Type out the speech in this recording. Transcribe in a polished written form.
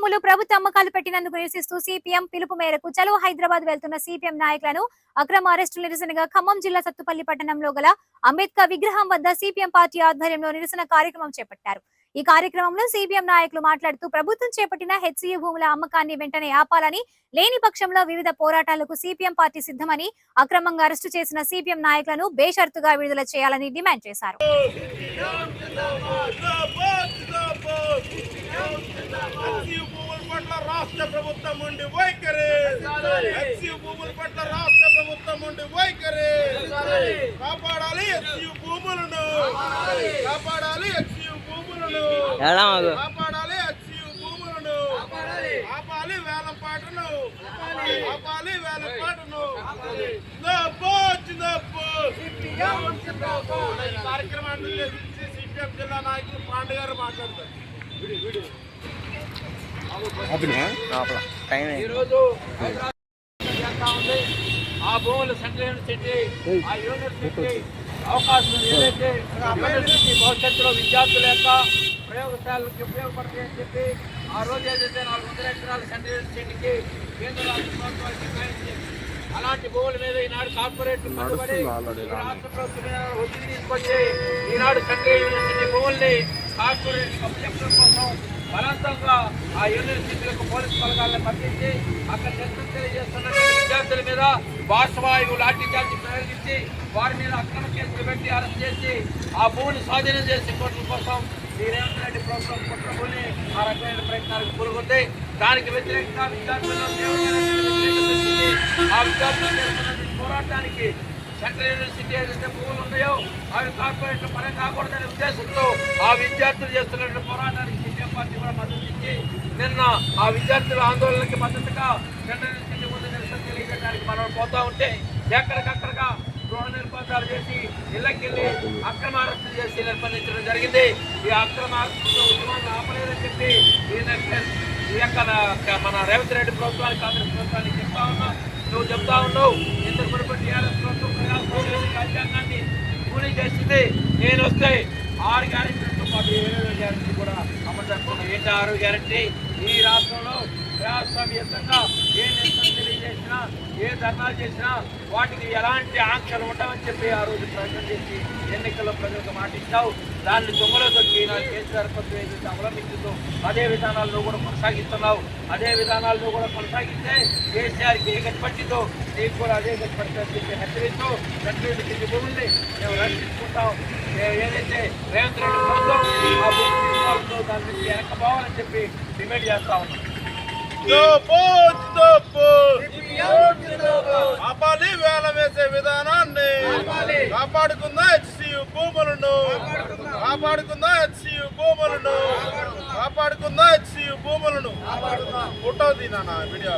భూములు ప్రభుత్వ అమ్మకాలు పెట్టినందుకు నిరసిస్తూ సిపిఎం పిలుపు మేరకు చలో హైదరాబాద్ వెళ్తున్న సిపిఎం నాయకులను అక్రమ అరెస్టులు నిరసనగా ఖమ్మం జిల్లా సత్తుపల్లి పట్టణంలో గల అంబేద్కర్ విగ్రహం వద్ద సిపిఎం పార్టీ ఆధ్వర్యంలో నిరసన కార్యక్రమం చేపట్టారు. ఈ కార్యక్రమంలో సిపిఎం నాయకులు మాట్లాడుతూ ప్రభుత్వం చేపట్టిన హెచ్సియు భూముల అమ్మకాన్ని వెంటనే ఆపాలని, లేని పక్షంలో వివిధ పోరాటాలకు సిపిఎం పార్టీ సిద్ధమని, అక్రమంగా అరెస్టు చేసిన సిపిఎం నాయకులను బేషరతుగా విడుదల చేయాలని డిమాండ్ చేశారు. రాష్ట్ర ప్రభుత్వం ఉండి వైఖరి హెచ్సియు భూముల పట్ల రాష్ట్ర ప్రభుత్వం ఉండి వైఖరి కాపాడాలి హెచ్సియు భూములను కాపాడాలి హెచ్సియు భూములను కాపాడాలి హెచ్సియు భూములను ఆపాలి వేలం పాటను ఆపాలి వేలం పాటను ఈ కార్యక్రమాన్ని సిపిఎం జిల్లా నాయకులు పాండే గారు మాట్లాడతారు. ఈరోజు ఆ భూములు సెంట్రల్ యూనివర్సిటీ ఆ యూనివర్సిటీ అవకాశం ఏదైతే యూనివర్సిటీ భవిష్యత్తులో విద్యార్థుల యొక్క ప్రయోగశాలకి ఉపయోగపడతాయని చెప్పి ఆ రోజు ఏదైతే 400 ఎకరాలు సెంట్రల్ యూనివర్సిటీకి కేంద్ర రాష్ట్ర ప్రభుత్వాలు కేటాయించి అలాంటి భూముల మీద ఈనాడు కార్పొరేట్ పట్టుబడి రాష్ట్ర ప్రభుత్వం ఒత్తిడి తీసుకొచ్చి ఈనాడు సెంట్రల్ యూనివర్సిటీ భూముల్ని కార్పొరేట్ అభ్యర్థుల కోసం బలవంతంగా ఆ యూనివర్సిటీలకు పోలీసు బలగాలను పంపించి అక్కడ నిరసన తెలియజేస్తున్న విద్యార్థుల మీద బాష్పవాయువు లాఠీ చార్జీ ప్రయోగించి వారి మీద అక్రమ కేసులు పెట్టి అరెస్ట్ చేసి ఆ భూమిని స్వాధీనం చేసే కోట్ల కోసం ఈ రేవంత్ రెడ్డి ప్రభుత్వం కుట్రభూని ఆ రకమైన ప్రయత్నాలకు పూనుకుంది. దానికి వ్యతిరేకంగా విద్యార్థులను ఆ విద్యార్థులు చేస్తున్న పోరాటానికి సెంట్రల్ యూనివర్సిటీ ఏదైతే భూములు ఉన్నాయో అవి కార్పొరేట్ల పరం కాకూడదనే ఉద్దేశంతో ఆ విద్యార్థులు చేస్తున్నటువంటి పోరాటానికి సిపిఎం పార్టీ కూడా మద్దతు ఇచ్చి నిన్న ఆ విద్యార్థుల ఆందోళనకి మద్దతుగా సెంట్రల్ యూనివర్సిటీ ముందు నిరసన తెలియజేయడానికి మనం పోతా ఉంటే ఎక్కడికక్కడగా గృహ నిర్బంధాలు చేసి ఇళ్లకెళ్ళి అక్రమ అరెస్టులు చేసి నిర్బంధించడం జరిగింది. ఈ అక్రమ అరెస్టులు ఉద్యమాన్ని ఆపలేదని చెప్పి ఈ యొక్క మన రేవంత్ రెడ్డి ప్రభుత్వానికి కాంగ్రెస్ ప్రభుత్వానికి చెప్తా ఉన్నాం. నువ్వు చెప్తా ఉన్నావు ఇంతకు మునుపు టీఆర్ఎస్ ప్రభుత్వం రాజ్యాంగాన్ని పూర్తి చేసింది. నేను వస్తే 6 గ్యారెంటీలతో పాటు 7వ గ్యారెంటీ కూడా అమలు జరుపుకున్నాం. ఏంటి 6వ గ్యారెంటీ? ఈ రాష్ట్రంలో ప్రజాస్వామ్యంగా ఏ నిరసన తెలియజేసినా ఏ ధర్నాలు చేసినా వాటికి ఎలాంటి ఆంక్షలు ఉండవని చెప్పి ఆ రోజు ప్రకటన చేసి ఎన్నికల్లో ప్రజలకు మాటిస్తావు. దాన్ని దొంగలో దొరికి నాకు కేసీఆర్ ప్రభుత్వం ఏదైతే అవలంబించిందో అదే విధానాలను కూడా కొనసాగిస్తున్నావు. అదే విధానాలను కూడా కొనసాగిస్తే కేసీఆర్కి ఏ గతి పట్టిందో నీకు కూడా అదే గతి పట్టిందని చెప్పి హెచ్చరిస్తూ సెంట్రల్ భూముల్ని మేము రక్షించుకుంటాం. ఏదైతే రేవంత్ రెడ్డి ప్రభుత్వం ఆ భూమి తీసుకోవాలో దాని నుంచి వెనక్కపోవాలని చెప్పి డిమాండ్ చేస్తా ఉన్నాం. ఆపాలి వేల వేసే విధానాన్ని కాపాడుకుందా హెచ్సియు భూములను కాపాడుకుందా హెచ్సియు భూములను కాపాడుకుందా హెచ్సియు భూములను ఫోటో తీనా వీడియో